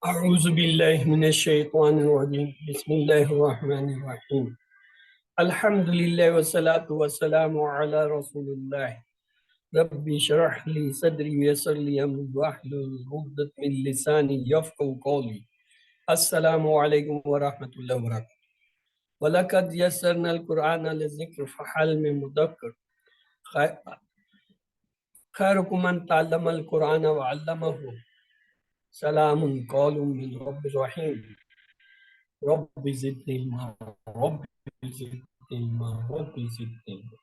أعوذ بالله من الشيطان الرجيم بسم الله الرحمن الرحيم الحمد لله والصلاة والسلام على رسول الله ربي اشرح لي صدري ويسر لي أمري واحلل عقدة من لساني يفقهوا قولي السلام عليكم ورحمة الله وبركاته ولقد يسرنا القرآن للذكر فهل من مدكر خيركم من تعلم القرآن وعلمه سلام قول من رب رحيم رب زدني علما رب زدني علما رب زدني علما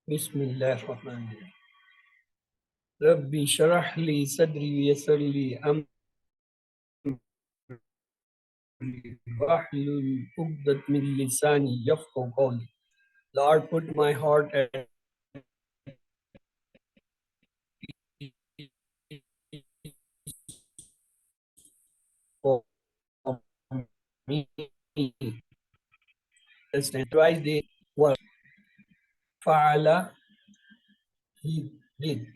بسم الله الرحمن الرحيم ربي اشرح لي صدري ويسر لي امري واحلل عقدة من لساني يفقهوا قولي. Lord, put my heart at for me. Understand? Twice they were Fa'ala, he did.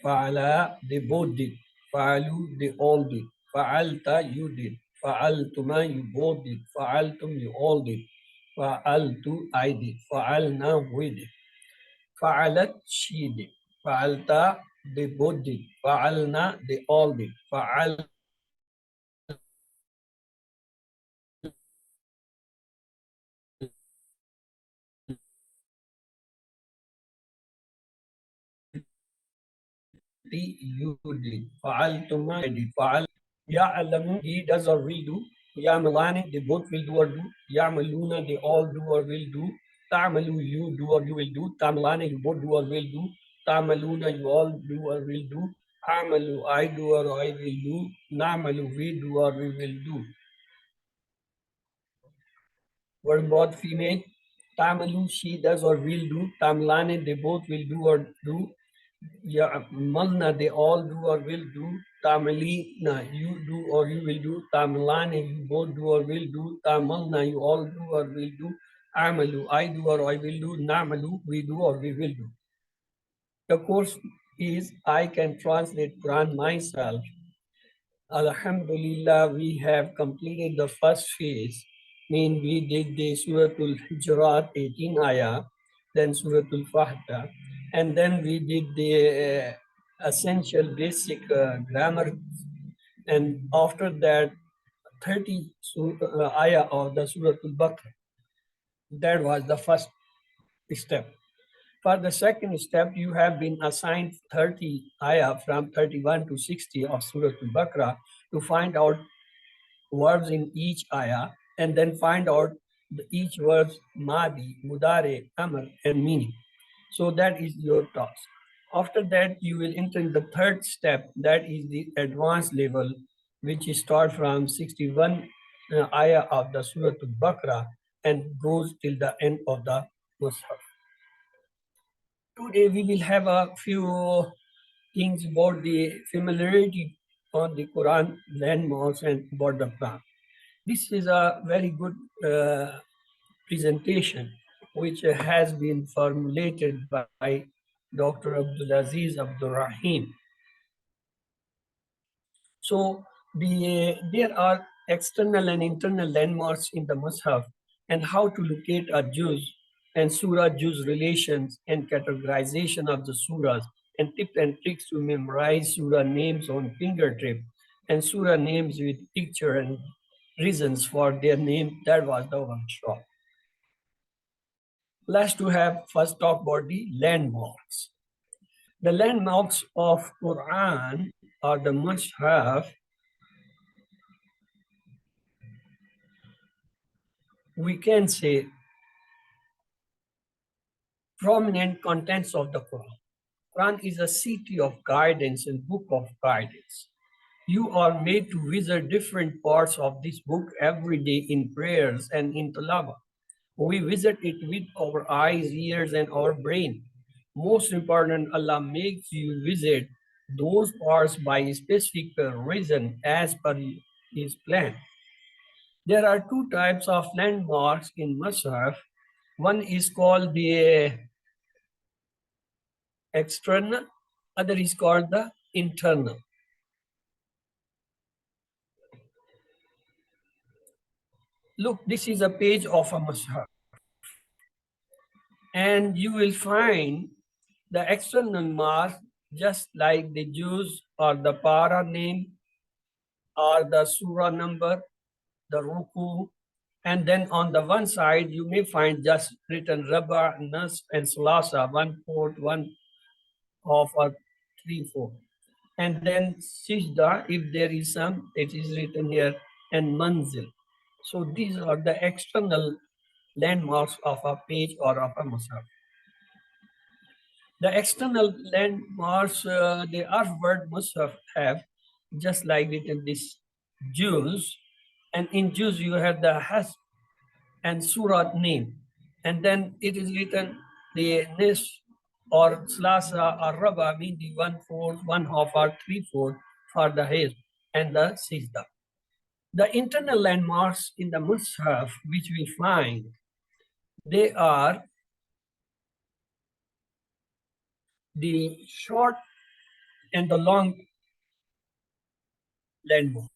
Fa'ala, they both did. Fa'alu, they all did. Fa'alta, you did. Fa'altuma, you both did. Fa'altum, you all did. Fa'altu, I did. Fa'alna, we did. Fa'alat, she did. Fa'alta, they both did. Fa'alna, they all did. Fa'alti, you did. Fa'altuma, I did. Ya'lamu, he does or will do. Ya'malani, they both will do or do. Ya'maluna, they all do or will do. Ta'malu, you do or you will do. Ta'malani, you both do or will do. Ta'maluna, you all do or will do. Amalu, I do or I will do. Na'malu, we do or we will do. Word both female. Ta'malu, she does or will do. Ta'malani, they both will do or do. Malna, they all do or will do. Tamalina, you do or you will do. Tamalani, you both do or will do. Tamalna, you all do or will do. Amalu, I do or I will do. Namalu, we do or we will do. The course is I can translate Quran myself. Alhamdulillah, we have completed the first phase. We did the Suratul Hujurat 18 ayah, then Suratul Fatiha, and then we did the essential basic grammar, and after that 30 ayah of the Suratul Baqarah. That was the first step. For the second step, you have been assigned 30 ayah from 31 to 60 of Suratul Baqarah to find out verbs in each ayah and then find out each verb's madi, mudare, amr, and meaning. So that is your task. After that, you will enter in the third step, that is the advanced level, which starts from 61 ayah of the Surah Al-Baqarah and goes till the end of the Mus'haf. Today, we will have a few things about the familiarity on the Quran, landmarks, and about the Quran. This is a very good presentation which has been formulated by Dr. Abdulaziz Abdul Rahim. So there are external and internal landmarks in the Mus'haf and how to locate a juz and surah juz relations and categorization of the surahs and tips and tricks to memorize surah names on fingertip and surah names with picture and reasons for their name. That was the workshop. Let's to have first talk about the landmarks. The landmarks of Quran or the Mus'haf, we can say prominent contents of the Quran. Quran is a city of guidance and book of guidance. You are made to visit different parts of this book every day in prayers and in tilawah. We visit it with our eyes, ears, and our brain. Most important, Allah makes you visit those parts by a specific reason as per His plan. There are two types of landmarks in Mus'haf. One is called the external, other is called the internal. Look, this is a page of a mushaf, and you will find the external mark just like the Jews or the para name or the surah number, the ruku, and then on the one side you may find just written Rabba, Nas, and Salasa, 1/4, one of a 3/4. And then Sijda, if there is some, it is written here, and Manzil. So these are the external landmarks of a page or of a musaf. The external landmarks, the Arab word musaf have, just like written this Jews, and in Jews you have the has and surah name, and then it is written the nis or slasa or raba mean the 1/4, 1/2 or 3/4 for the his and the sijda. The internal landmarks in the mushaf which we find, they are the short and the long landmark.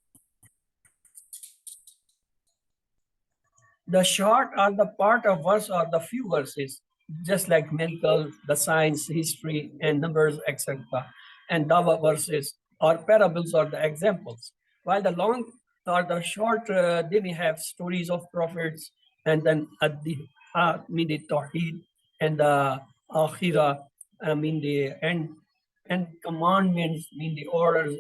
The short are the part of verse or the few verses, just like miracles, the science, history, and numbers, etc. And dawa verses or parables or the examples. While the long or the short, they may have stories of prophets, and then at the mean the tawheed and the akhirah, I mean the end, and commandments mean the orders,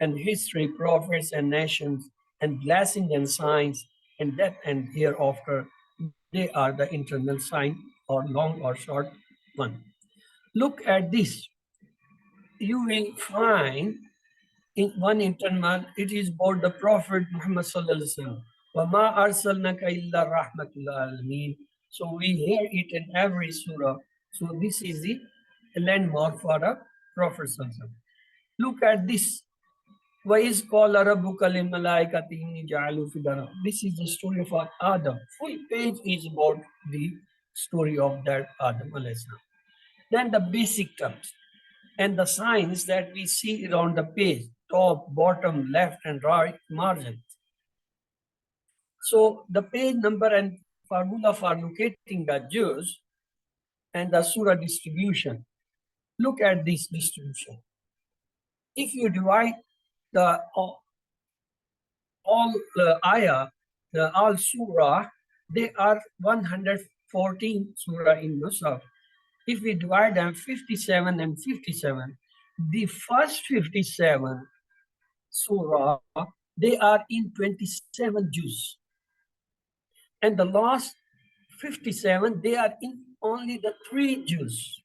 and history, prophets and nations, and blessing and signs, and death and hereafter. They are the internal sign or long or short one. Look at this. You will find in one internal, it is about the Prophet Muhammad Sallallahu Alaihi Wasallam. وَمَا أَرْسَلْنَكَ إِلَّا رَحْمَةُ الْعَالَمِينَ. So we hear it in every surah. So this is the landmark for the Prophet Sallallahu Alaihi Wasallam. Look at this. وَإِذْ قَالَ رَبُّكَ لِلْمَلَائِكَةِ إِنِّي جَاعِلٌ فِي الْأَرْضِ. This is the story of Adam. Full page is about the story of that Adam alayhi salam. Then the basic terms and the signs that we see around the page, top, bottom, left, and right margin. So the page number and formula for locating the Jews and the surah distribution. Look at this distribution. If you divide the all ayah, all surah, they are 114 surah in Musaf. If we divide them 57 and 57, the first 57 surah, they are in 27 juz. And the last 57, they are in only the 3 juz.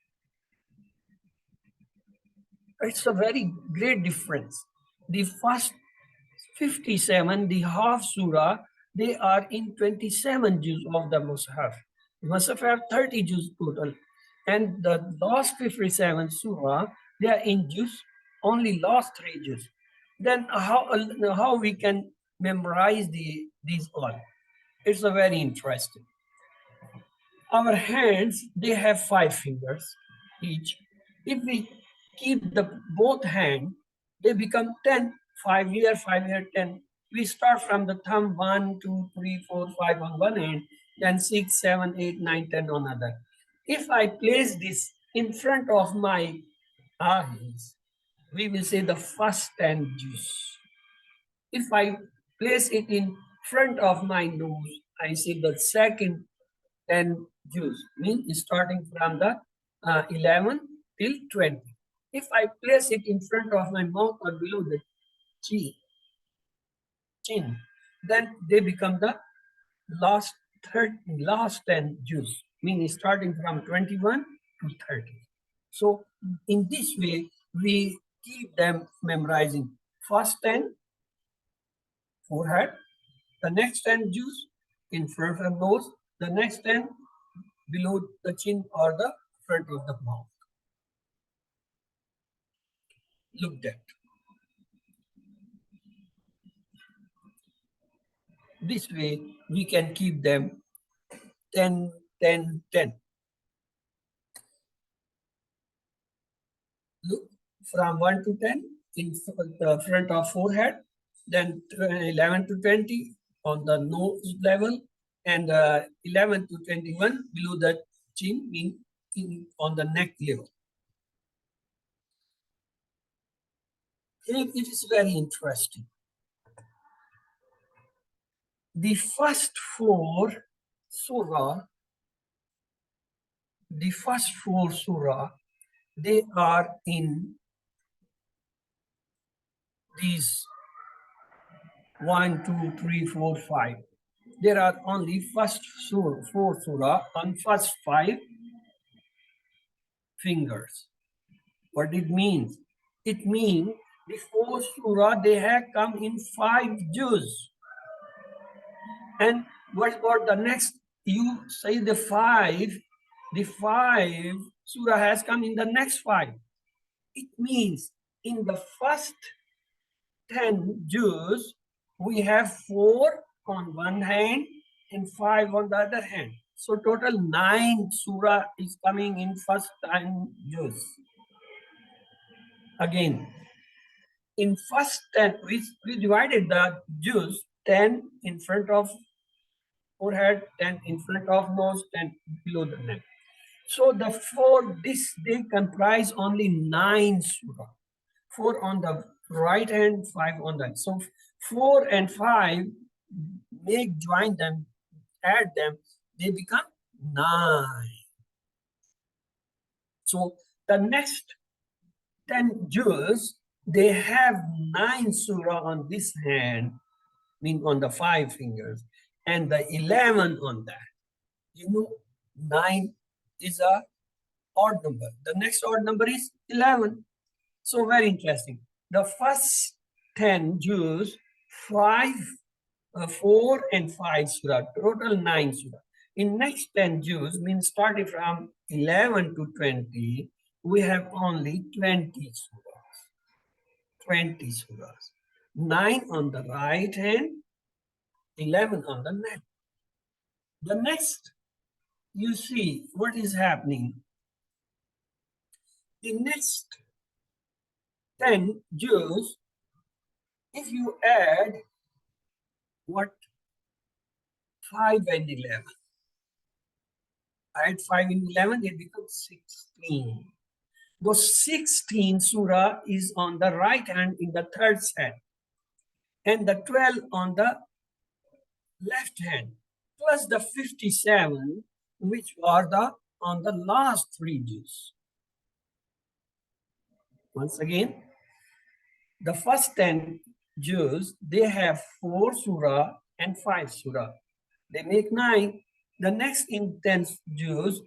It's a very great difference. The first 57, the half surah, they are in 27 juz of the Mus'haf. The Mus'haf have 30 juz total. And the last 57 surah, they are in juz, only last 3 juz. Then how we can memorize these all? It's a very interesting. Our hands, they have 5 fingers each. If we keep the both hand, they become 10, 5 here, 5 here, 10. We start from the thumb 1, 2, 3, 4, 5 on one hand, then 6, 7, 8, 9, 10 on other. If I place this in front of my eyes, we will say the first 10 juice. If I place it in front of my nose, I say the second 10 juice, means starting from the 11 till 20. If I place it in front of my mouth or below the chin, then they become the last 10 juice, meaning starting from 21 to 30. So in this way, we keep them memorizing. First 10, forehead, the next 10 juice in front of nose, the next 10 below the chin or the front of the mouth. Look that. This way, we can keep them 10, 10, 10. Look, from 1 to 10 in the front of forehead, then 11 to 20 on the nose level, and 11 to 21 below the chin, mean on the neck level. It is very interesting. The first four surah, they are in these 1, 2, 3, 4, 5. There are only four surah on first 5 fingers. What it means? It means the 4 surah, they have come in 5 juz. And what about the next? You say the 5 surah has come in the next 5. It means in the first 10 juz, we have 4 on one hand and 5 on the other hand. So total 9 surah is coming in first 10 juz. Again, in first 10, we divided the juz, 10 in front of forehead, 10 in front of nose, 10 below the neck. So the 4, they comprise only 9 surah. 4 on the right hand, 5 on the. So 4 and 5, join them, add them, they become 9. So the next 10 juz, they have 9 surah on this hand, mean on the 5 fingers, and the 11 on that. You know, 9 is a odd number. The next odd number is 11. So very interesting. The first 10 juz, 4 and 5 surah, total 9 surah. In next 10 juz, means starting from 11 to 20, we have only 20 surahs. 20 surahs. 9 on the right hand, 11 on the neck. The next, you see what is happening. The next 10 juz, if you add what 5 and 11, add 5 and 11, it becomes 16. Those 16 surah is on the right hand in the third set, and the 12 on the left hand, plus the 57, which are on the last 3 juz. Once again, the first 10 juz, they have 4 surah and 5 surah. They make 9. The next in 10 juz,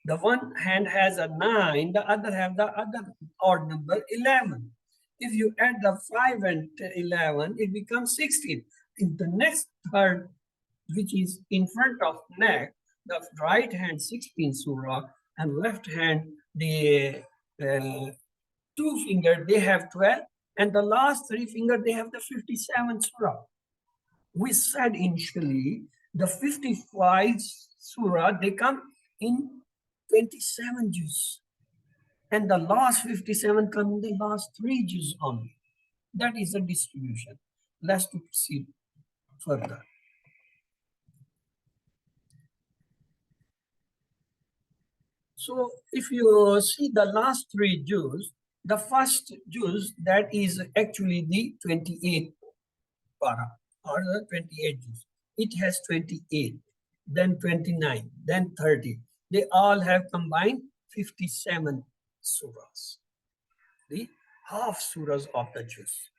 the one hand has a 9, the other have the other odd number 11. If you add the 5 and 11, it becomes 16. In the next third, which is in front of neck, the right hand 16 surah and left hand the 2 finger, they have 12, and the last 3 finger, they have the 57 surah. We said initially, the 55 surah, they come in 27 juz. And the last 57 come in the last 3 juz only. That is the distribution. Let's proceed further. So if you see the last 3 juz, the first juz, that is actually the 28th para, or the 28 juz. It has 28, then 29, then 30. They all have combined 57 surahs. The half surahs of the juz.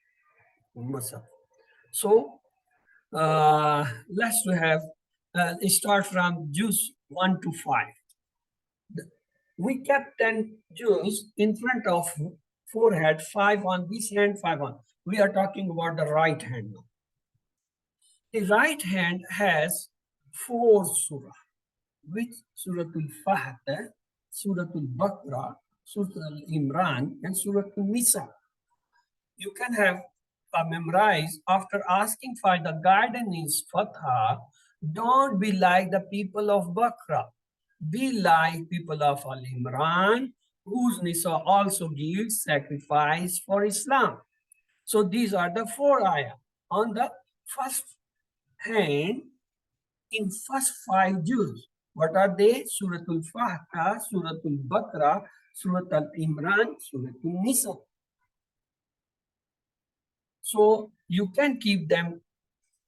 So let's have start from juz 1 to 5. We kept 10 juz in front of forehead, 5 on this hand, 5 on. We are talking about the right hand now. The right hand has 4 surah, which Surah Al-Fatiha, Surah Al-Baqarah, Surah Al-Imran, and Surah Al-Nisa. You can have memorized after asking for the guidance Fatha. Don't be like the people of Baqarah. Be like people of Al-Imran, whose Nisa also gives sacrifice for Islam. So these are the 4 ayah. On the first hand in first 5 juz. What are they? Suratul Fatiha, Suratul Baqarah, Suratul Imran, Suratul Nisa. So you can keep them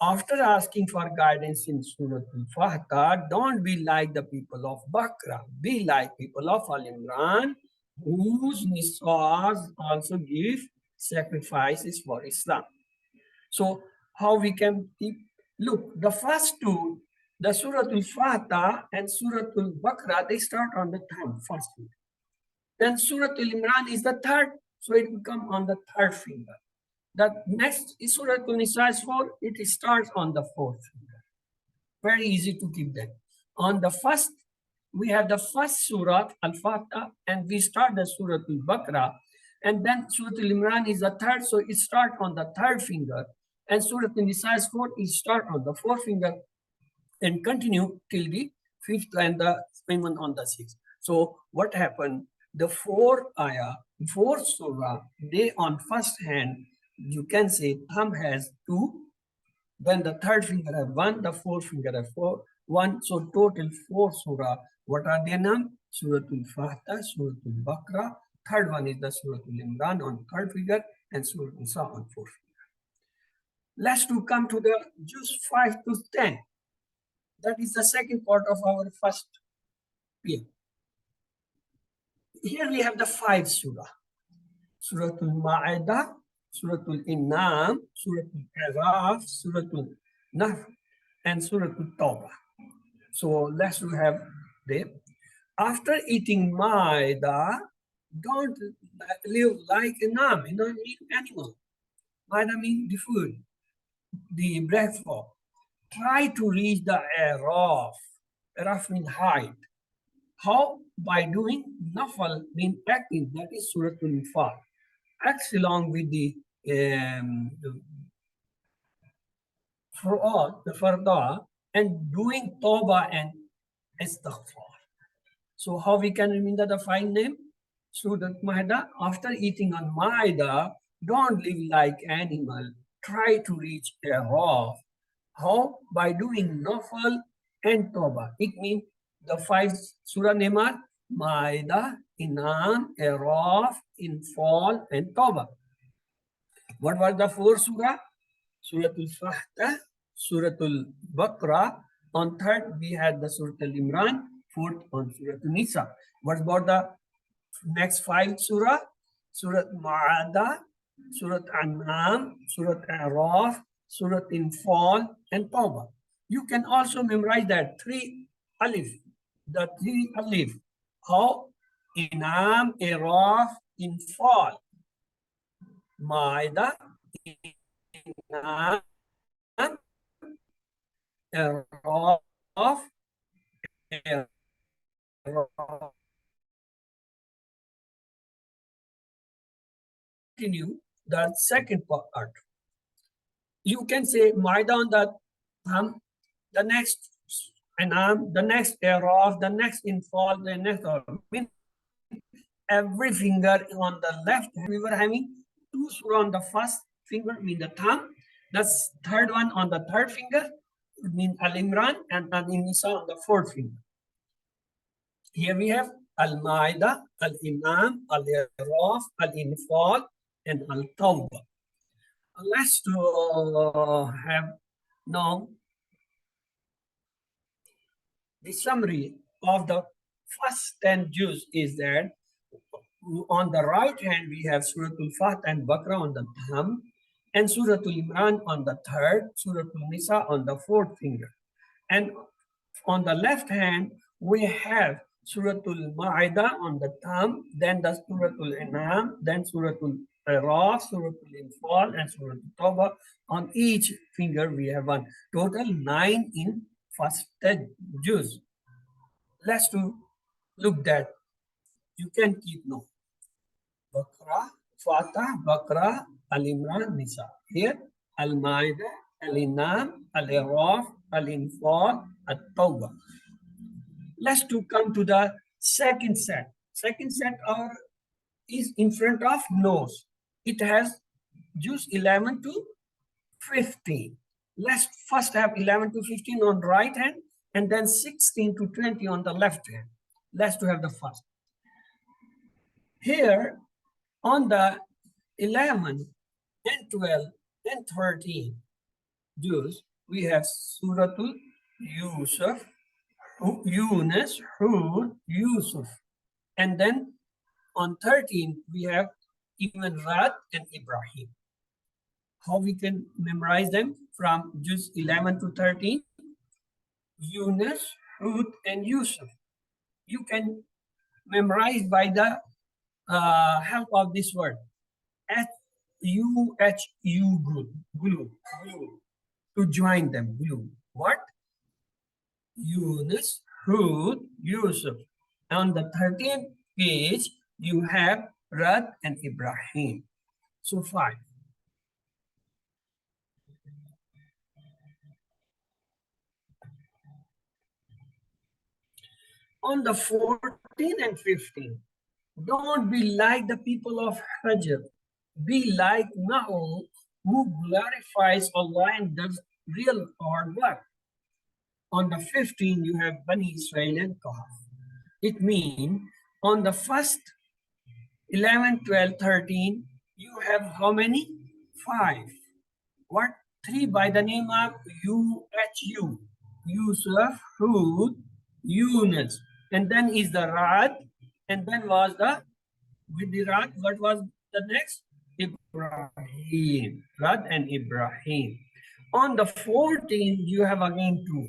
after asking for guidance in Suratul Fatiha. Don't be like the people of Baqarah. Be like people of Al Imran, whose Nisas also give sacrifices for Islam. So how we can keep, look, the first two, the Suratul Fatiha and Suratul Baqarah, they start on the thumb, first finger. Then Suratul Imran is the third, so it will come on the third finger. The next is Suratul Nisa is 4, it starts on the fourth finger. Very easy to keep that. On the first, we have the first Surah, Al-Fatiha, and we start the Suratul Baqarah. And then Suratul Imran is the third, so it starts on the third finger. And Suratul Nisa is 4, it starts on the fourth finger and continue till the fifth and the one on the sixth. So what happened? The four ayah, four surah, they on first hand, you can say thumb has 2, then the third finger have 1, the fourth finger have 4, 1. So total 4 surah. What are their names? Suratul Fatiha, Suratul Baqarah. Third one is the Suratul Imran on third finger and Suratul Nisa on fourth finger. Let's to come to the juz 5 to 10. That is the second part of our first year. Here we have the 5 surah. Suratul Ma'idah, Suratul Inam, Suratul Araf, Suratul Nahl, and Suratul Tawbah. So let's have them. After eating Ma'idah, don't live like a nam, animal. Ma'idah means the food, the breakfast. Try to reach the Araf. Araf means height. How? By doing Nafal, mean acting, that is Suratul Nifal. Acts along with the Farda, and doing Tawbah and Istighfar. So how we can remember the 5 name? Surat Maida, after eating on Maida, don't live like animal. Try to reach Araf. How? By doing Nafal and Tawbah. It means the 5 surah name are Maida, Inam, Araf, Infal, and Tawbah. What was the 4 surah? Suratul Fatiha, Suratul Baqarah. On third, we had the Suratul Imran. Fourth, on Suratul Nisa. What about the next 5 surah? Surat Ma'ada, Surat An'am, Surat Araf, Surat Infal, and Tawbah. You can also memorize that 3 alif, the 3 alif. How? Inam, Araf, Infal, Ma'ida, Inam, Araf, Araf. Continue the second part. You can say Maida on the thumb, the next Anam, the next Araf, the next Infal, the next every finger on the left. We were having 2 surah on the first finger, mean the thumb. The third one on the third finger, mean Al Imran, and Al Nisa on the fourth finger. Here we have Al Maida, Al Imam, Al Araf, Al Infal, and Al Tawbah. Let's have now the summary of the first 10 juz is that on the right hand we have Suratul Fatiha and Baqarah on the thumb, and Suratul Imran on the third, Suratul Nisa on the fourth finger. And on the left hand, we have Suratul Ma'idah on the thumb, then the Suratul An'am, then Suratul Araf, Suratul Infal, and Suratul Tawbah. On each finger, we have one. Total 9 in first 10 juz. Let's look that. You can keep note. Baqarah, Fatah, Baqarah, Al-Imran, Nisa. Here, Al-Ma'idah, Al-Inam, Al-Araf, Al-Infal, Al-Tawbah. Let's come to the second set. Second set is in front of nose. It has juz 11 to 15. Let's first have 11 to 15 on the right hand and then 16 to 20 on the left hand. Let's to have the first. Here on the 11 and 12 and 13 juz, we have Suratul Yusuf, Yunus, Hud, Yusuf. And then on 13, we have even Rad and Ibrahim. How we can memorize them from juz 11 to 13? Yunus, Hud, and Yusuf. You can memorize by the help of this word. S-U-H-U, glue, to join them, glue. What? Yunus, Hud, Yusuf. On the 13th page, you have Rad and Ibrahim. So 5. On the 14th and 15th, don't be like the people of Hajr. Be like Nahum, who glorifies Allah and does real hard work. On the 15th, you have Bani Israel and Kahf. It means on the first 11, 12, 13, you have how many? 5. What? 3 by the name of U-H-U. Yusuf, Hud, Yunus. And then is the Rad. And then was the, with the Rad, what was the next? Ibrahim. Rad and Ibrahim. On the 14th, you have again 2.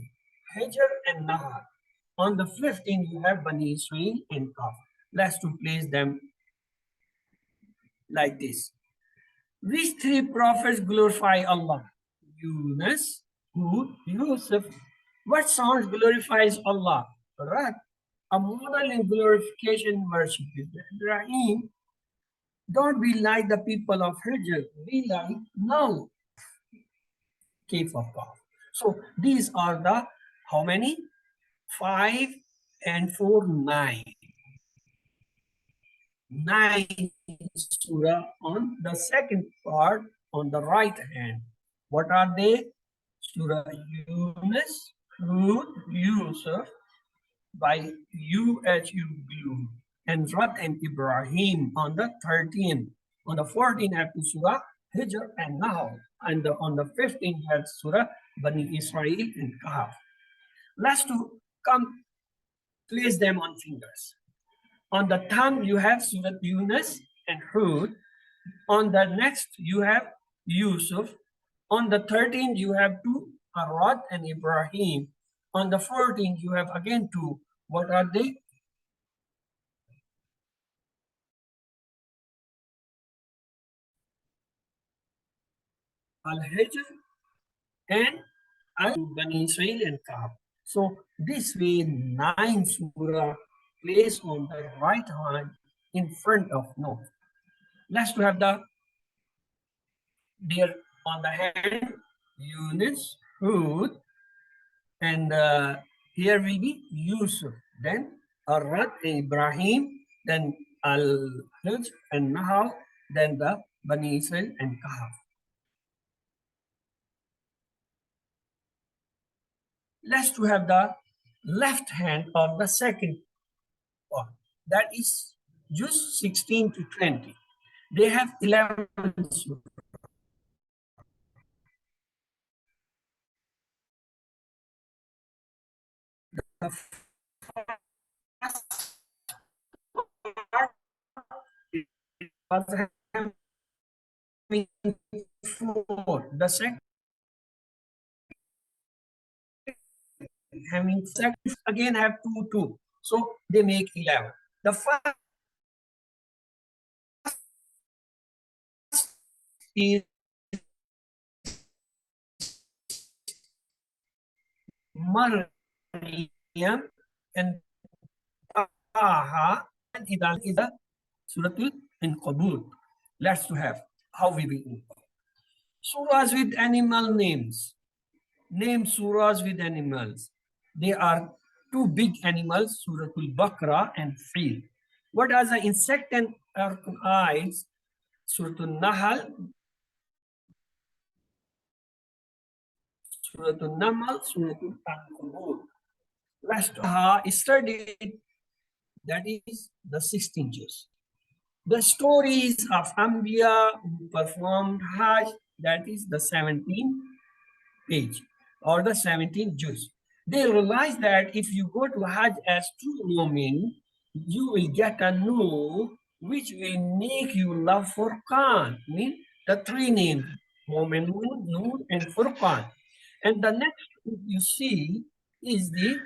Hijr and Nahar. On the 15th, you have Bani Israel and Kaf. Let's to place them like this. Which 3 prophets glorify Allah? Yunus, Hud, Yusuf. What sound glorifies Allah? Rad. A model in glorification worship is Ibrahim. Don't be like the people of Hijr. Be like now. Cave of God. So these are the how many? 5 and 4, 9. 9 surah on the second part on the right hand. What are they? Surah Yunus, Hud, Yusuf by U-H-U, and Rad and Ibrahim on the 13th. On the 14th, have Surah Hijr and Nahl. And on the 15th, have Surah Bani Israel and Kahf. Last to come, place them on fingers. On the thumb, you have Surah Yunus and Hud. On the next, you have Yusuf. On the 13th, you have 2, Rad and Ibrahim. On the 14th, you have again 2. What are they? Al-Hijr and Al-Bani Israel and Kahf. So this way, 9 surah placed on the right hand in front of no. Let's to have the there on the hand, Yunus, Hud, and here will be Yusuf, then Arad, Ibrahim, then Al-Hijr and Nahal, then the Bani Israel and Kahf. Let's to have the left hand of the second one. That is just 16 to 20. They have 11 surah. The first was having 4. The second having second again have 2, 2. So they make 11. The first is Maryam and Taha and Idan is a Suratul in Qabul. Let's to have how we begin. Surahs with animal names. Name surahs with animals. They are 2 big animals, Suratul Baqarah and Fil. What are the insect and eyes? Suratul Nahl, Suratul Namal, Suratul Ankabut. Rest studied, that is the 16 juz. The stories of Ambiya who performed Hajj, that is the 17th page or the 17th juz. They realize that if you go to Hajj as true Mu'min, you will get a nur which will make you love Furqan, mean the three names, Mu'min, Nur, and Furqan. And the next you see is the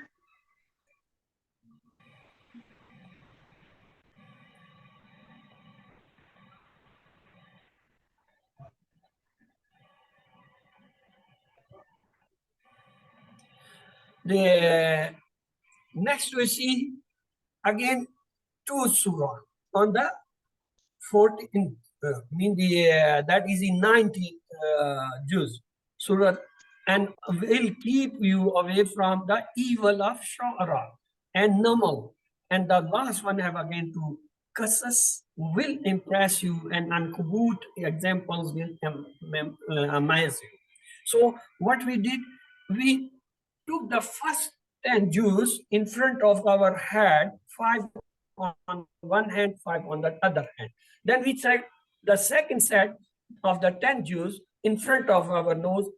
next we see again two surah on the 14th, that is in 19th juz, surah, and will keep you away from the evil of Shu'ara and Namal. And the last one have again to Qasas will impress you, and Ankabut examples will amaze you. So what we did, we took the first 10 Jews in front of our head, 5 on one hand, 5 on the other hand. Then we check the second set of the 10 Jews in front of our nose,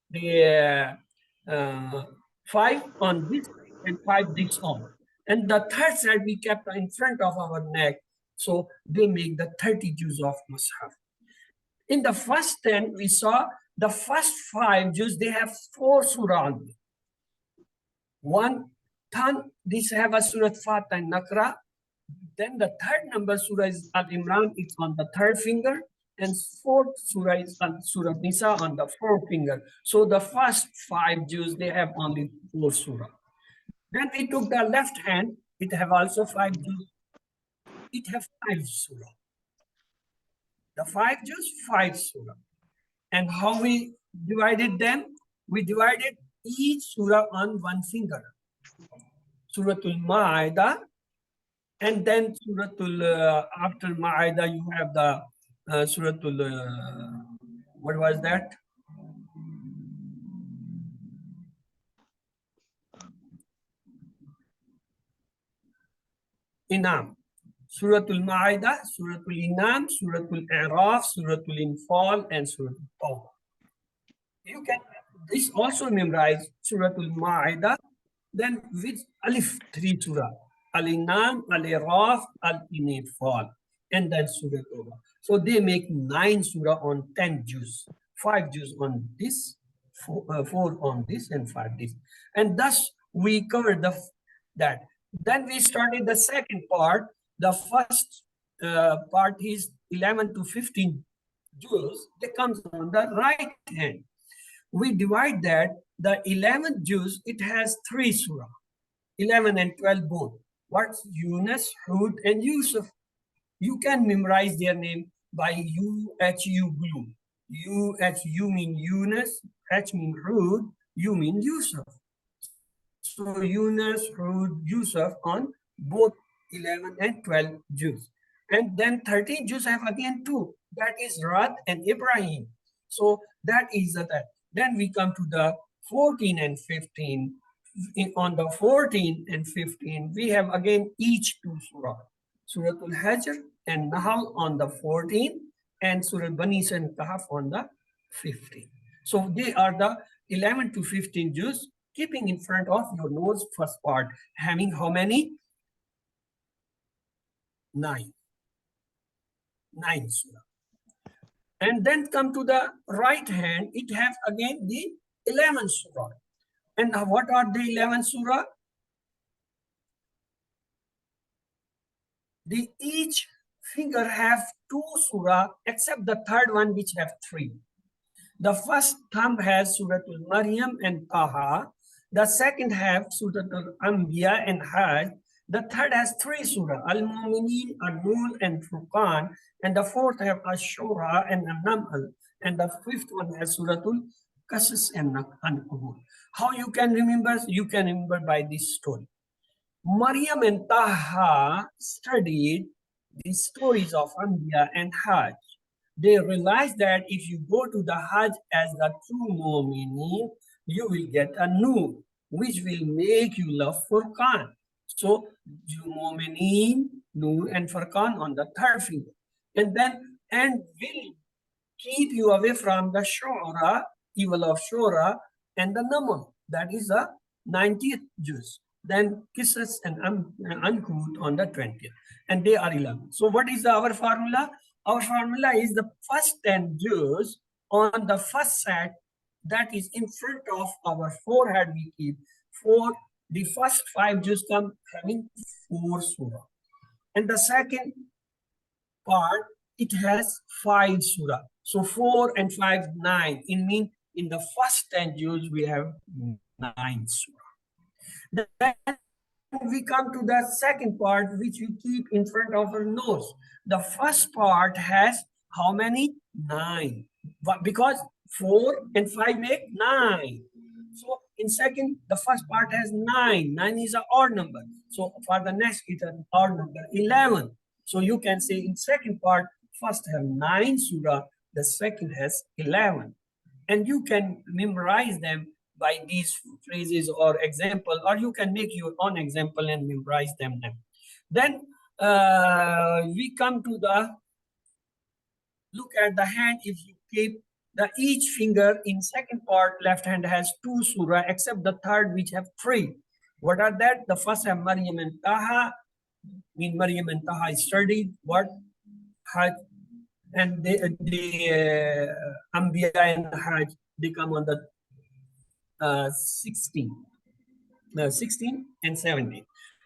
the 5 on this and 5 this on. And the third set we kept in front of our neck. So they make the 30 Jews of Mus'haf. In the first 10, we saw the first 5 Jews, they have 4 surah only. One, this have a surah Fatah and Nakra. Then the third number surah is Al Imran, it's on the third finger, and fourth surah is Surah Nisa on the fourth finger. So the first 5 Jews, they have only 4 surah. Then we took the left hand, it have also 5 Jews. It have 5 surah. The 5 Jews, 5 surah. And how we divided them? We divided each surah on one finger. Suratul Ma'idah, and then Suratul, after Ma'idah, you have the Suratul, what was that? Inam. Suratul Ma'idah, Suratul Inam, Suratul I'raf, Suratul Infal, and Suratul Tawbah. You can this also memorize Suratul Ma'idah, then with Alif 3 surah. Al-Inam, Al-Iraf, Al-Infal, and then Surah Tawbah. So they make 9 surah on 10 Jews, 5 Jews on this, 4 on this, and 5 this. And thus we covered that. Then we started the second part. The first part is 11 to 15 Jews. They comes on the right hand. We divide that, the 11th Jews, it has 3 surah, 11 and 12 both. What's Yunus, Hud, and Yusuf? You can memorize their name by U-H-U glue. U-H-U mean Yunus, H mean Hud, U mean Yusuf. So Yunus, Hud, Yusuf on both 11 and 12 Jews. And then 13 Jews have again 2. That is Rad and Ibrahim. So that is that. Then we come to the 14 and 15. On the 14 and 15, we have again each 2 surah. Suratul Hajr and Nahl on the 14, and Surah Bani and Kahf on the 15. So they are the 11 to 15 Jews, keeping in front of your nose first part, having how many? 9. 9 surah. And then come to the right hand, it has again the 11 surah. And what are the 11 surah? Each finger have 2 surah, except the third one which have 3. The first thumb has Suratul Maryam and Taha. The second have Suratul Anbiya and Hajj. The third has 3 surah, Al-Mu'mineen, An-Nur, and Furqan. And the fourth have Ash-Shura and An-Naml. And the fifth one has Suratul Qasas and Ankabut. How you can remember? You can remember by this story. Maryam and Taha studied the stories of Anbiya and Hajj. they realized that if you go to the Hajj as the true nominee, you will get a nur, which will make you love Furqan. So you nominee, nur, and Furqan on the third finger. And will keep you away from the Shura, evil of Shura, and the Naman. That is the 90th juz. Then Kisses and Ankut on the 20th. And they are 11. So what is our formula? Our formula is the first 10 juz on the first set, that is in front of our forehead we keep. For the first 5 juz come having 4 surah. And the second part, it has 5 surah. So 4 and 5, 9. It means in the first 10 juz we have 9 surah. Then we come to the second part, which we keep in front of our nose. The first part has how many? 9. But because 4 and 5 make 9. So in second, the first part has 9. 9 is an odd number. So for the next, it's an odd number, 11. So you can say in second part, first have 9 surah, the second has 11. And you can memorize them by these phrases or example, or you can make your own example and memorize them. Then we come to the, look at the hand. If you keep the each finger in second part, left hand has 2 surah, except the third, which have 3. What are that? The first have Maryam and Taha. Mean Maryam and Taha studied what? Hajj. And the Anbiya and Hajj, they come on the 16 and 17.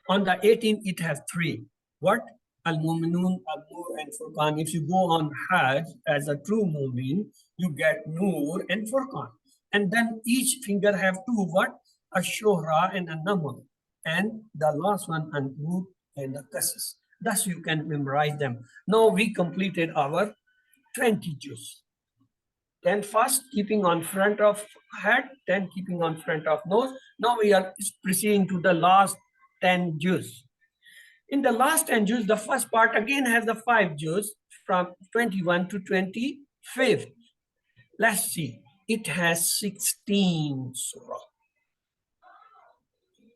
On the 18, it has 3. What? Al-Mu'minun, Al-Nur, and Furqan. If you go on Hajj as a true Mu'min, you get Nur and Furqan. And then each finger have 2 what? A Shohra and a Namr. And the last one, An-Nur and the Qasas. Thus you can memorize them. Now we completed our 20 juz. 10 first, keeping on front of head, 10 keeping on front of nose. Now we are proceeding to the last 10 juz. In the last 10 juz, the first part again has the 5 juz from 21 to 25th. Let's see. It has 16 surah.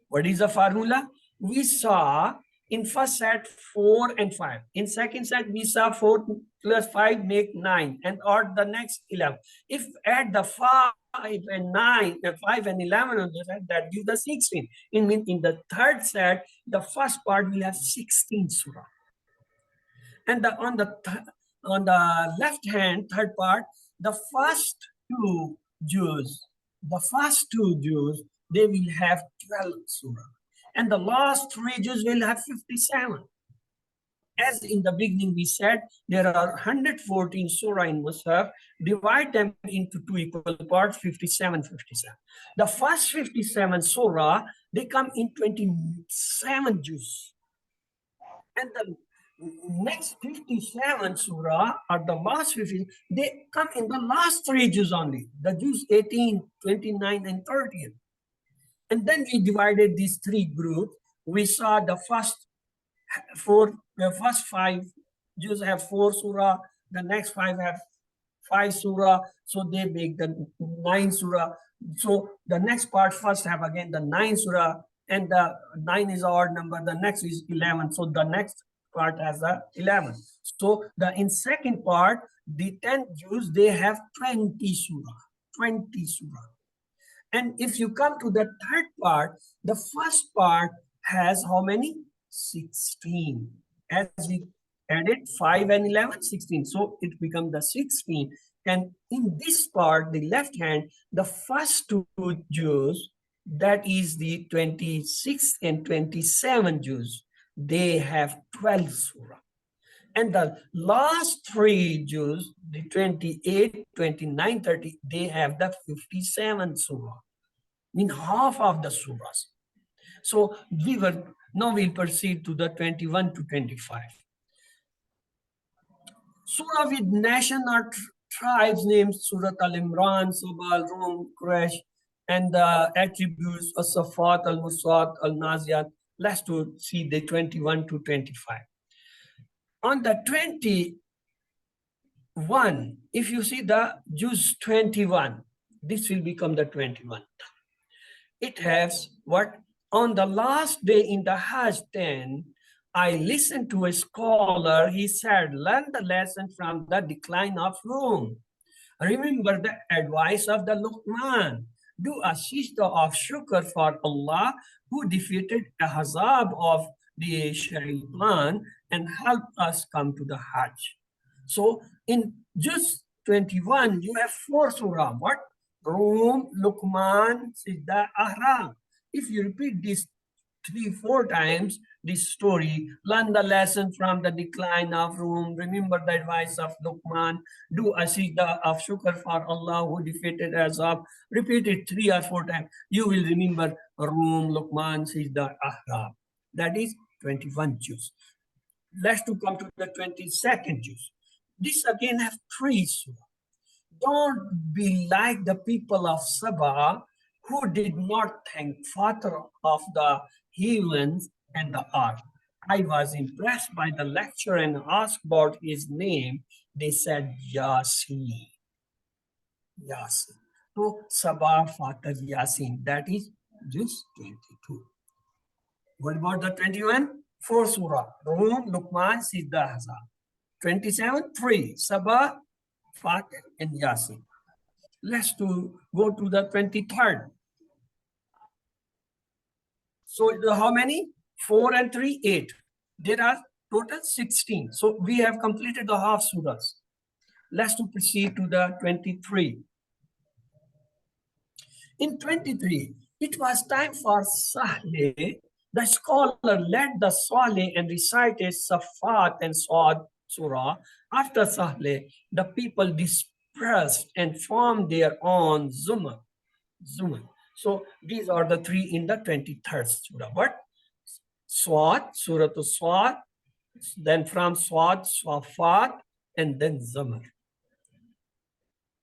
What is the formula? We saw in first set 4 and 5. In second set, we saw 4 plus 5 make 9, and or the next 11. If add the 5 and 9, 5 and 11 on the set, that gives the 16. It means in the third set, the first part will have 16 surah. And on the left hand, third part, the first 2 juz, they will have 12 surah. And the last 3 juz will have 57. As in the beginning we said, there are 114 surah in Mus'haf. Divide them into 2 equal parts, 57, 57. The first 57 surah, they come in 27 juz. And the next 57 surah, or the last 50, they come in the last 3 juz only. The juz 18, 29, and 30. And then we divided these 3 groups. We saw the first 5 juz have 4 surah, the next 5 have 5 surah, so they make the 9 surah. So the next part first have again the 9 surah, and the 9 is odd number, the next is 11, so the next part has the 11. So in second part, the 10 juz, they have 20 surah. And if you come to the third part, the first part has how many? 16. As we added 5 and 11, 16. So it becomes the 16. And in this part, the left hand, the first 2 juz, that is the 26 and 27 juz, they have 12 surah. And the last 3 juz, the 28, 29, 30, they have the 57 surah. In half of the surahs. So now we'll proceed to the 21 to 25. Surah with nation or tribes names, Surah Al-Imran, Sabah, Al-Rum, Quraysh, and the attributes of Safat, Al-Musat, Al-Naziyat. Let's see the 21 to 25. On the 1, if you see the juz 21, this will become the 21. It has what? On the last day in the Hajj 10, I listened to a scholar. He said, learn the lesson from the decline of Rome. Remember the advice of the Luqman. Do a sister of shukr for Allah who defeated Ahzab of the Shaitan and helped us come to the Hajj. So in just 21, you have 4 surah. What? Rum, Luqman, Sidda, Ahram. If you repeat this 3-4 times, this story, learn the lesson from the decline of Rum, remember the advice of Luqman, do a sajda of shukr for Allah who defeated Azab, repeat it 3 or 4 times, you will remember Rum, Luqman, Sajda, Ahram. That is 21 juz. Let's to come to the 22nd juz. This again have 3 surah. Don't be like the people of Sabah who did not thank Father of the heavens and the earth. I was impressed by the lecture and asked about his name. They said Yasin. Yasin. So Sabah Father Yasin. That is just 22. What about the 21? 4 surah. Rum, Luqman, Sidda, Hazar. 27, 3. Sabah, Fatih, and Yasin. Let's go to the 23rd. So how many? 4 and 3, 8. There are total 16. So we have completed the half surahs. Let's proceed to the 23. In 23, it was time for Sallah. The scholar led the Saleh and recited Safat and Saad Surah. After Saleh, the people dispersed and formed their own Zumar. So these are the 3 in the 23rd Surah. What? Swat, Surah to Swat, then from Swat, Swafat, and then Zumar.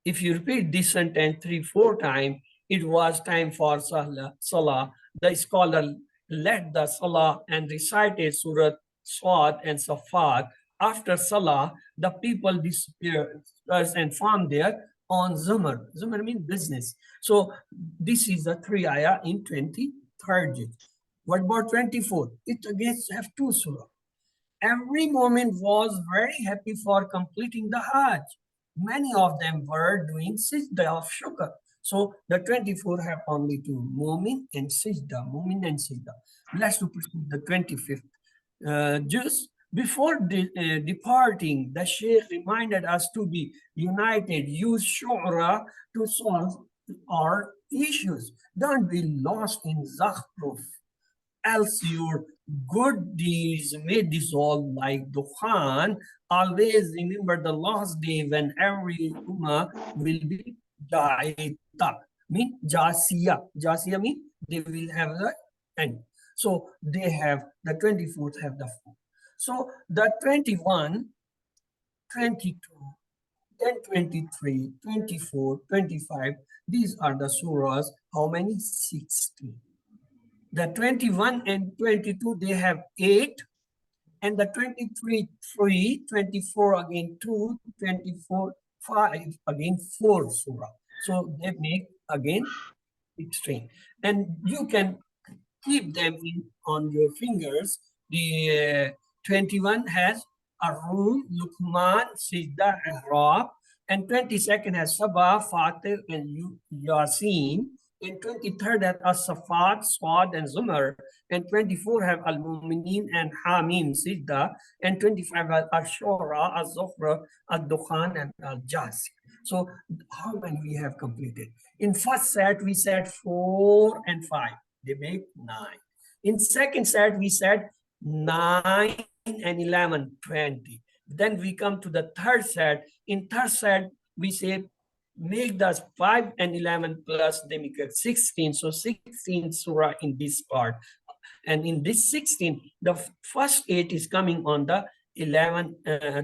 If you repeat this sentence 3-4 times, it was time for Salah. The scholar led the Salah and recited Surah Swat and Safat. After Salah, the people dispersed and formed their own Zumar. Zumar means business. So this is the 3 ayah in 23rd. What about 24? It again have 2 surah. Every moment was very happy for completing the Hajj. Many of them were doing Sajda of Shukr. So the 24 have only 2, Mu'min and Sajda, Mu'min and Sajda. Let's proceed the 25th. Just before departing, the Sheikh reminded us to be united, use Shura to solve our issues. Don't be lost in Zakhruf, else your good deeds may dissolve like Dukhan. Always remember the last day when every Ummah will be Jaita, mean Jasiya. Jasiya mean they will have the end. So they have the 24th have the 4. So the 21, 22, then 23, 24, 25, these are the surahs. How many? 16. The 21 and 22, they have 8. And the 23, 3, 24 again 2, 24, 5, again 4 surah. So they make again 16. And you can keep them on your fingers. The 21 has Arum, Luqman, Sajda, Ihrab, and 22nd has Sabah, Fatir, and Yasin. And 23rd have As-Safat, Swad, and Zumar. And 24 have Al-Mu'minin and Hamim, Sajda. And 25 have Ash-Shura, Az-Zukhra, Ad-Dukhan, and Al-Jasi. So how many we have completed? In first set, we said 4 and 5. They make 9. In second set, we said 9 and 11, 20. Then we come to the third set. In third set, we say make the 5 and 11 plus, they make it 16. So 16 surah in this part. And in this 16, the first 8 is coming on the 11,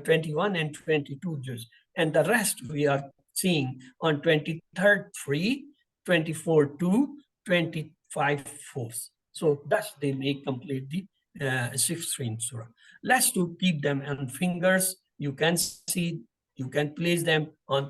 21 and 22 juz. And the rest we are seeing on 23rd 3, 24 2, 25 4. So thus they may complete the 16 surah. Let's to keep them on fingers. You can see You can place them on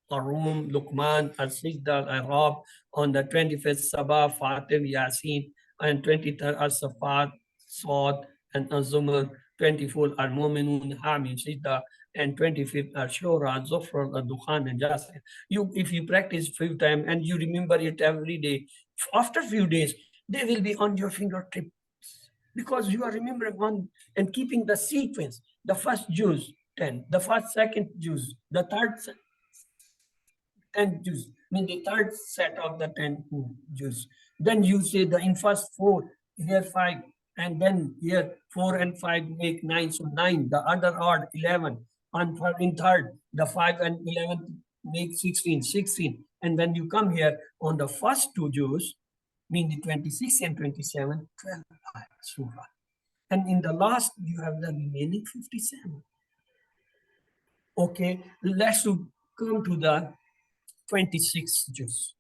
Arum, Luqman, Al-Sijda, Al-Arab, on the 25th Sabah, Fatim, Yasin, and 23rd Al-Safat, Saud, and Al-Zumar, 24th Al-Muminun, Hamim, Sijda, and 25th Al-Shura, Zufran, Al-Dukhan, and Jasir. If you practice few times and you remember it every day, after few days, they will be on your fingertips because you are remembering one and keeping the sequence. The first juz, 10, the first, second juz, the third 10 juz, the third set of the 10 juz. Then you say the in first 4, here 5, and then here 4 and 5 make 9, so 9, the other odd 11, and in third, the 5 and 11 make 16, 16. And when you come here on the first 2 juz, mean the 26 and 27, 12 surah. And in the last, you have the remaining 57. Okay, let's come to the 26 juz.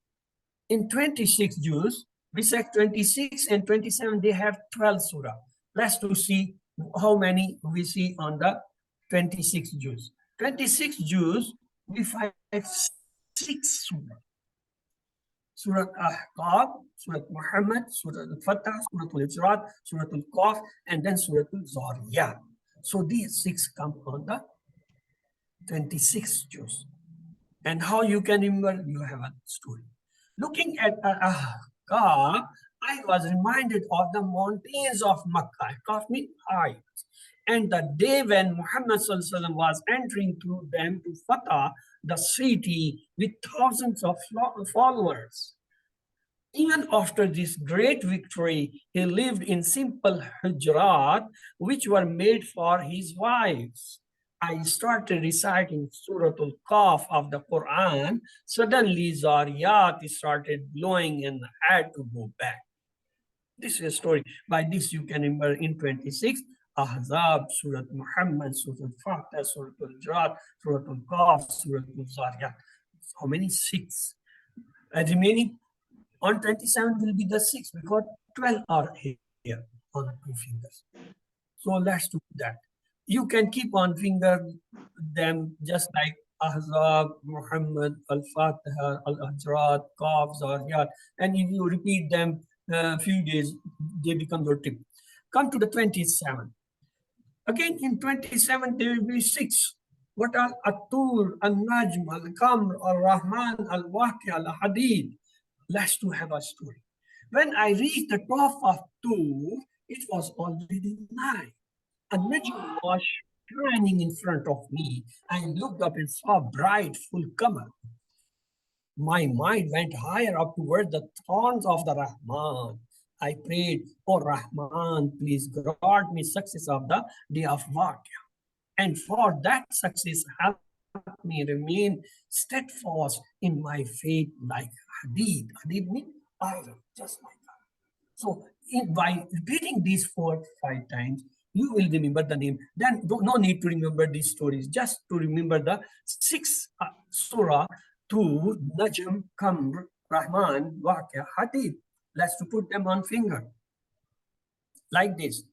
In 26 juz, we said 26 and 27, they have 12 surah. Let's to see how many we see on the 26 juz. 26 juz, we find 6 surah. Surah Ahqab, Surah Muhammad, Surah Al-Fatah, Surah Al-Ijrat, Surah Al-Qaf, and then Surah Al-Zariyat. So these 6 come on the 26 juz. And how you can remember, you have a story. Looking at Ahqab, I was reminded of the mountains of Makkah. Ahqab means heights. And the day when Muhammad was entering through them to Fatah, the city with thousands of followers. Even after this great victory, he lived in simple hujrat, which were made for his wives. I started reciting Surah Al-Qaf of the Quran. Suddenly, Zariyat started blowing and had to go back. This is a story. By this, you can remember in 26, Ahzab, Surah Muhammad, Surah Al-Fatah, Surah Al-Ijrat, Surah Al-Qaf, Surah Al-Zariyat. How many? 6. And remaining on 27 will be the 6 because 12 are here on 2 fingers. So let's do that. You can keep on finger them just like Ahzab, Muhammad, Al-Fatah, Al-Ajrat, Qaf, Zariyat. And if you repeat them a few days, they become your tip. Come to the 27. Again, in 27, there will be 6. What are At-Tur, Al-Najm, Al-Qamr, Al-Rahman, Al-Waqi, Al-Hadid. Let's to have a story. When I reached the top of Tur, it was already night. A Najm was shining in front of me. I looked up and saw a bright, full Qamar. My mind went higher up toward the thorns of the Rahman. I prayed, "Oh Rahman, please grant me success of the day of Waqia. And for that success, help me remain steadfast in my faith like Hadid." Hadid means iron, just like that. So by repeating these 4 or 5 times, you will remember the name. Then no need to remember these stories, just to remember the 6 surah to Najm, Qamr, Rahman, Waqia, Hadid. Let's to put them on finger. Like this.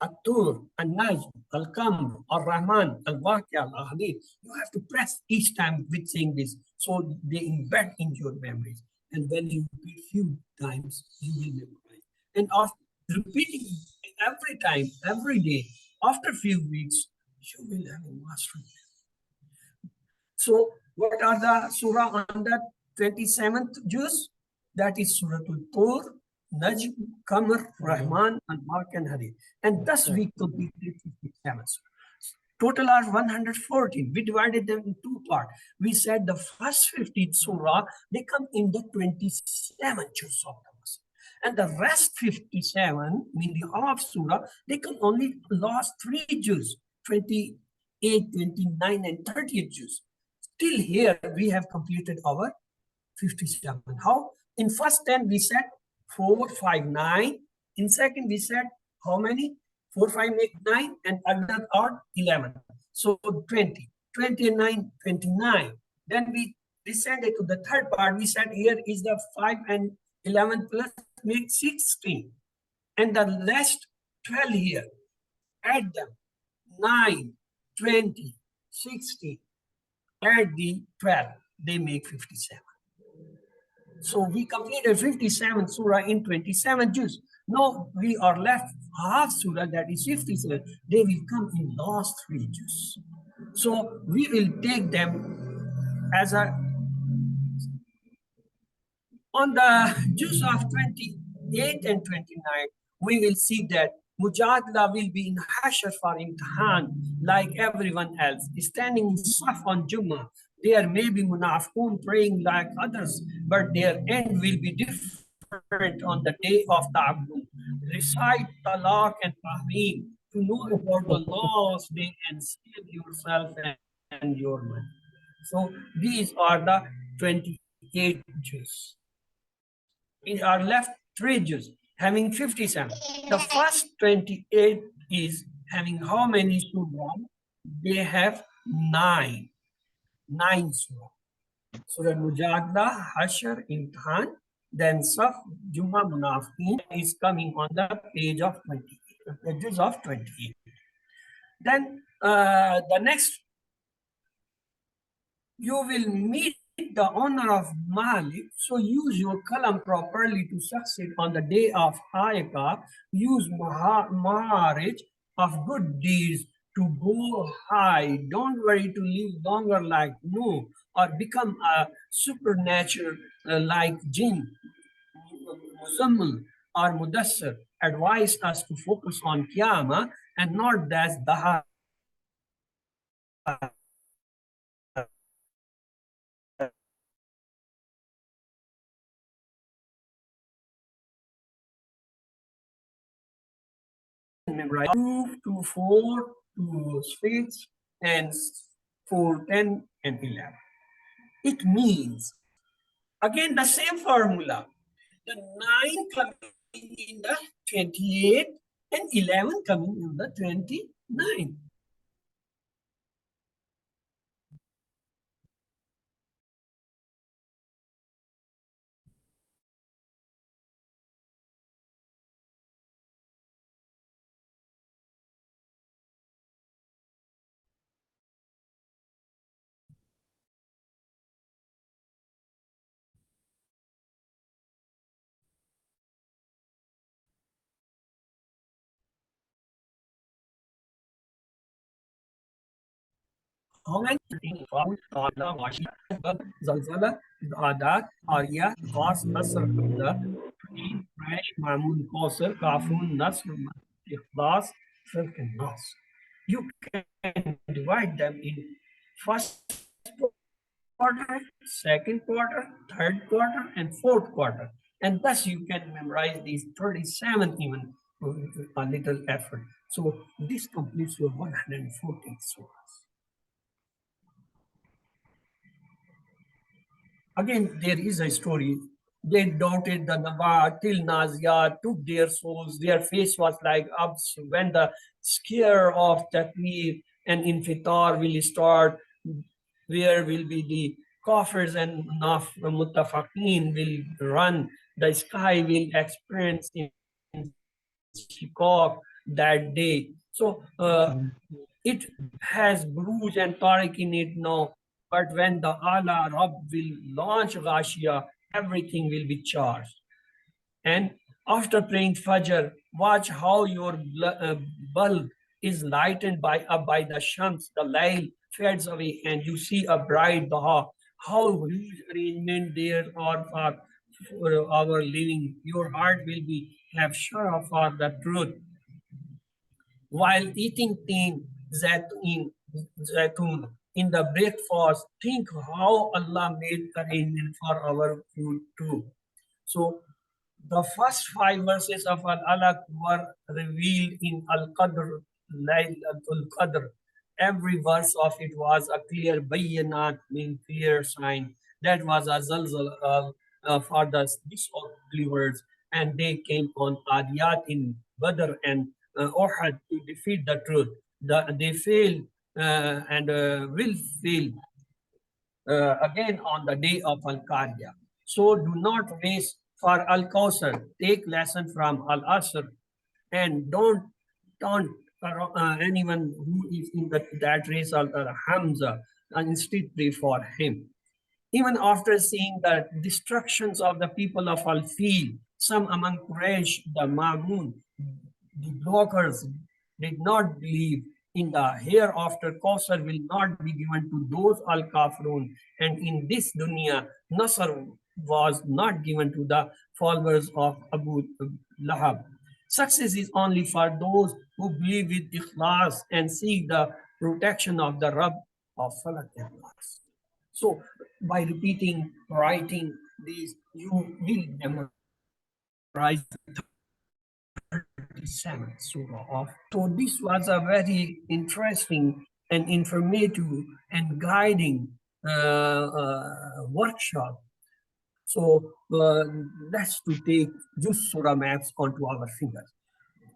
At-Tur, Al-Najm, Al-Qamr, Al-Rahman, Al-Waqia, Al-Hadid. You have to press each time with saying this, so they embed in your memories. And when you repeat few times, you will memorize. And after repeating every time, every day, after few weeks, you will have a mastery. So what are the surah on that 27th juz? That is Surah Al-Tur, Najm, Qamr, Rahman, Al-Waqi, and Hadid. And thus we completed 57. Total are 114. We divided them in 2 parts. We said the first 15 surah, they come in the 27 juz of the Muslim. And the rest 57, meaning the half surah, they come only last 3 juz, 28, 29, and 30 juz. Till here, we have completed our 57. How? In first 10, we said 4, 5, 9. In second, we said how many? 4, 5 make 9, and another odd 11. So 20, 29, 29. Then we descended to the third part. We said here is the 5 and 11 plus make 16. And the last 12 here, add them. 9, 20, 60. Add the 12, they make 57. So we completed 57 surah in 27 juz. Now we are left half surah, that is 57. They will come in last 3 juz. So we will take them as a, on the juz of 28 and 29, we will see that Mujadla will be in Hashr for Imtihan like everyone else, standing in Saf on Jummah. There may be Munafiqun praying like others, but their end will be different on the day of Ta'abbud. Recite Talaq and Tahreem to know about the last day and save yourself and your money. So these are the 28 Jews. We are left 3 Jews having 57. The first 28 is having how many surah? They have 9. 9 surah. Surah Mujadla, Hashr, Imtihan, then Saf, Juma, Munafiqeen is coming on the page of 28, pages of 28. Then the next, you will meet the honor of Malik. So use your kalam properly to succeed on the day of Haika. Use marriage of good deeds to go high. Don't worry to live longer like no, or become a supernatural like jinn. Muzammil or Mudassir advised us to focus on Qiyamah and not that Daha. Memorize 2 to 4 to 6 and 4, 10 and 11. It means again the same formula. The 9 coming in the 28 and 11 coming in the 29. How many Qala, Washi, Zalzala, Adat, Arya, Qas, Nasr, Crash, Mamun, Kausar, Kafun, Nasr, Ikhlas, Firq, and Nas. You can divide them in first quarter, second quarter, third quarter, and fourth quarter. And thus you can memorize these 37 even with a little effort. So this completes your 140 surahs. Again, there is a story. They doubted the Nawa till Nazia took their souls. Their face was like ups when the scare of Takmir and Infitar will start. Where will be the coffers and Mutafaqeen will run. The sky will experience in Shikok that day. So it has Buruj and Tariq in it now. But when the Allah Rabb will launch Ghashia, everything will be charged. And after praying Fajr, watch how your bulb is lightened by the Shams, the light fades away, and you see a bright Daha. How huge arrangement there are for our living. Your heart will be have sure for the truth. While eating zaitun in the breakfast, think how Allah made arrangement for our food too. So the first 5 verses of Al-Alaq were revealed in Al-Qadr, Laylatul Qadr. Every verse of it was a clear bayyanat, mean clear sign. That was a zalzal for the disbelievers. And they came on Adiyat in Badr and Uhud to defeat the truth. They failed and will fail again on the day of Al-Qadiyah. So do not waste for Al-Kawthar. Take lesson from Al-Asr and don't anyone who is in that race or Hamza, and instead pray for him. Even after seeing the destructions of the people of Al-Fil, some among Quraysh, the Magun, the blockers, did not believe in the hereafter. Kausar will not be given to those Al-Kafirun, and in this dunya, Nasr was not given to the followers of Abu Lahab. Success is only for those who believe with ikhlas and seek the protection of the Rabb of Falak and Nas. So by repeating, writing these, you will memorize 37 surah of. So this was a very interesting and informative and guiding workshop. So that's to take Juz Surah maps onto our fingers.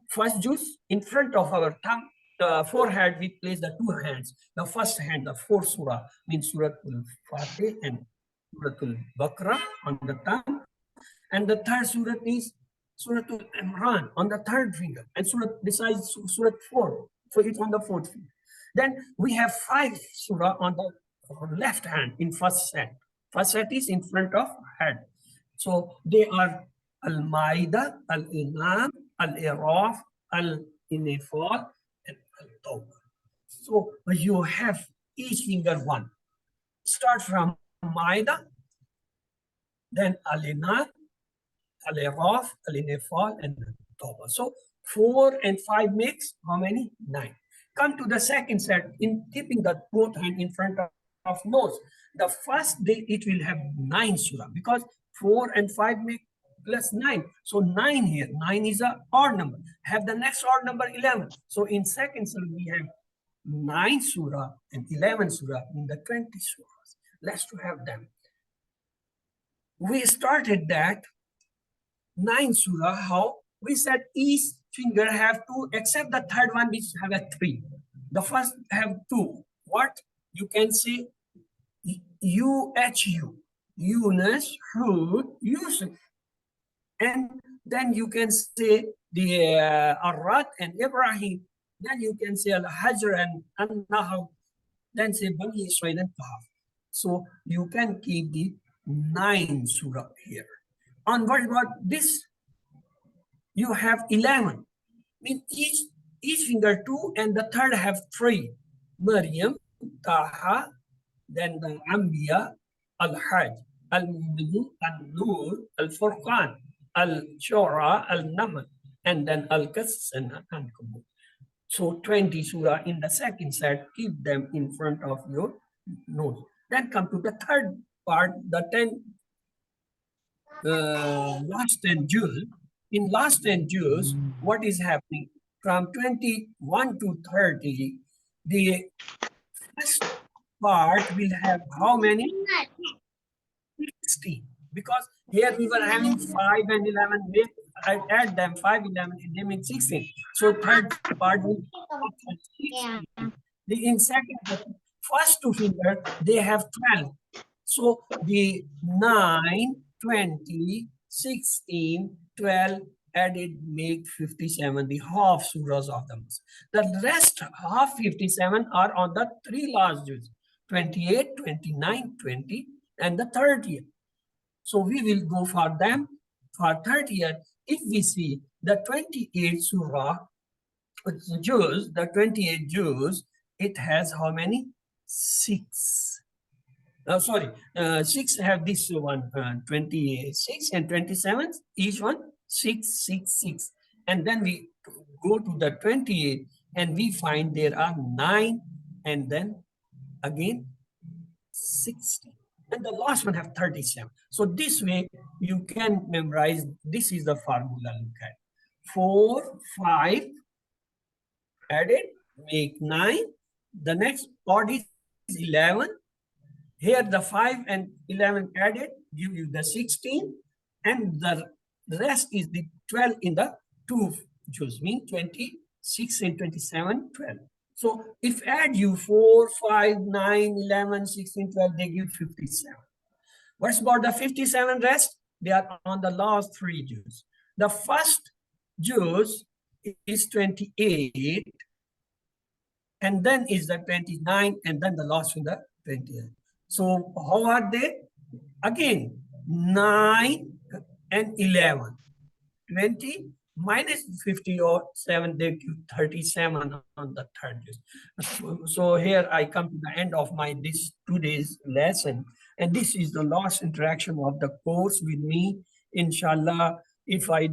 First Juz in front of our thumb, the forehead, we place the two hands. The first hand, the fourth surah, means Surah Al-Fatih and Surah Al-Baqarah on the thumb. And the third surah is Surah Al-Imran on the third finger. And Surah, besides Surah 4, so it's on the fourth finger. Then we have 5 surah on the left hand in first set. First set is in front of head. So they are Al-Ma'idah, Al-Inam, Al-Iraf, Al-Inifal, and Al-Tawbah. So you have each finger one. Start from Ma'idah, then Al-Inam, Al-Iraf, Al-Inifal, and Al-Tawbah. So 4 and 5 makes how many? 9. Come to the second set in keeping the both hand in front of nose. The first day it will have 9 surah because 4 and 5 make plus 9. So 9 here. 9 is an odd number. Have the next odd number 11. So in second surah we have 9 surah and 11 surah in the 20 surahs. Let's to have them. We started that 9 surah. How? We said each finger have 2 except the third one which have a 3. The first have 2. What? You can say UHU, Yunus, Hud, Yusuf. And then you can say the Arad and Ibrahim. Then you can say Al-Hajr and An-Nahl. Then say Bani Israel and Kahf. So you can keep the 9 surah here. On what about this? You have 11. Mean each finger 2 and the third have 3. Maryam, Taha, then the Anbiya, Al-Hajj, Al-Mu'minun, Al-Nur, Al-Furqan, Al-Shura, Al-Nahl, and then Al-Qasas and Al-Ankabut. So 20 surah in the second set, keep them in front of your nose. Then come to the third part, the 10 last 10 juz. In last 10 juz, what is happening? From 21 to 30, the first part will have how many? 16. Because here we were having 5 and 11. I add them 5, 11, they make 16. So third part will have 16. In second, the first 2 fingers, they have 12. So the 9, 20, 16, 12 added make 57, the half surahs of them. The rest half 57 are on the 3 last juz, 28, 29, 20, and the 30th. So we will go for them for 30th. If we see the 28 surah, juz, the 28 juz, it has how many? 6. Sorry, 6 have this one, 26 and 27, each one 6, 6, 6. And then we go to the 28 and we find there are 9 and then again 60. And the last one have 37. So this way you can memorize, this is the formula, look at 4, 5, added, make 9. The next odd is 11. Here the 5 and 11 added give you the 16, and the rest is the 12 in the 2 juz, mean 26 and 27, 12. So if add you 4, 5, 9, 11, 16, 12, they give 57. What's about the 57 rest? They are on the last 3 juz. The first juz is 28. and then is the 29, and then the last one, the 20th. So how are they? Again, 9 and 11. 20 minus 50 or 7, they give 37 on the third list. So here I come to the end of my this today's lesson. And this is the last interaction of the course with me. Inshallah, if I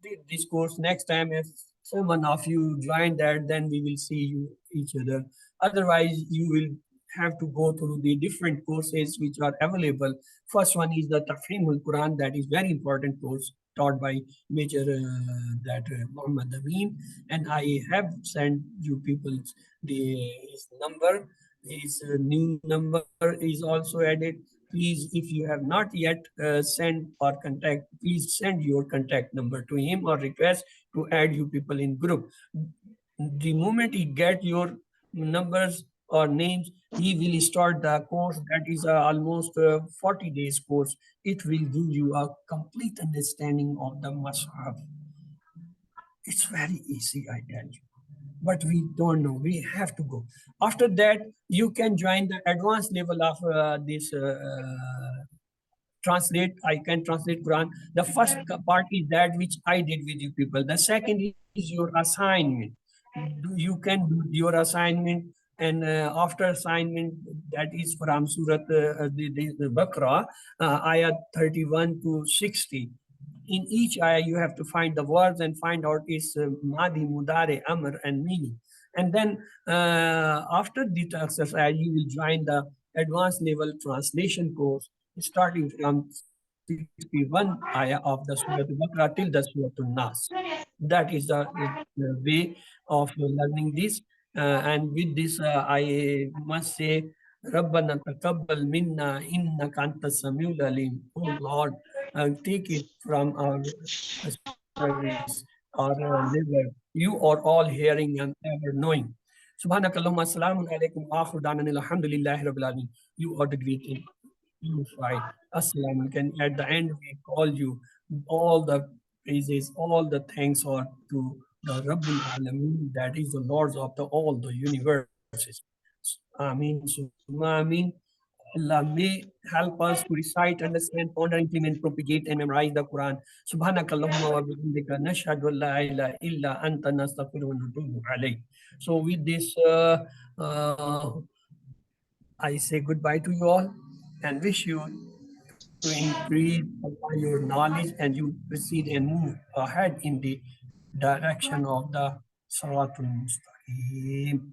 did this course next time, if someone of you join that, then we will see you each other. Otherwise, you will have to go through the different courses which are available. First one is the Tafhimul Quran, that is very important course taught by Major Muhammad Amin, and I have sent you people his number. His new number is also added. Please, if you have not yet sent or contact, please send your contact number to him or request to add you people in group. The moment he get your numbers or names, he will start the course. That is almost 40 days course. It will give you a complete understanding of the Mus'haf. It's very easy, I tell you. But we don't know. We have to go. After that, you can join the advanced level of this translate. I can translate Quran. The first part is that which I did with you people. The second is your assignment. You can do your assignment, and after assignment, that is from Surat the Baqarah, ayat 31 to 60. In each ayah, you have to find the words and find out its Madi, Mudare, Amr, and meaning. And then after the exercise, you will join the advanced level translation course, starting from 61 ayah of the Surah Al-Baqarah till the Surah Al-Nas. That is the way of learning this. And with this, I must say, رَبَّنَا تَقَبَّلْ مِنَّا إِنَّكَ أَنْتَ السَّمِيعُ الْعَلِيمُ. Oh Lord, take it from our service, our liver. You are all hearing and ever knowing. Subhanak Allahumma assalamu alaikum wa akhiru da'wana alhamdulillahi rabbil alamin. You are the great and unified. Assalamu alaikum. At the end, we call you all the praises, all the thanks are to the Rabbul Alameen, that is the Lords of all the universes. Ameen, Summa Ameen. Allah may help us to recite, understand, ponder, implement, propagate, and memorize the Quran. Subhanakallahumma wa bihamdika nashhadu an la ilaha illa anta nastaghfiruka wa natubu alayk. So with this, I say goodbye to you all and wish you to increase your knowledge, and you proceed and move ahead in the direction of the Salatul Mustaqim.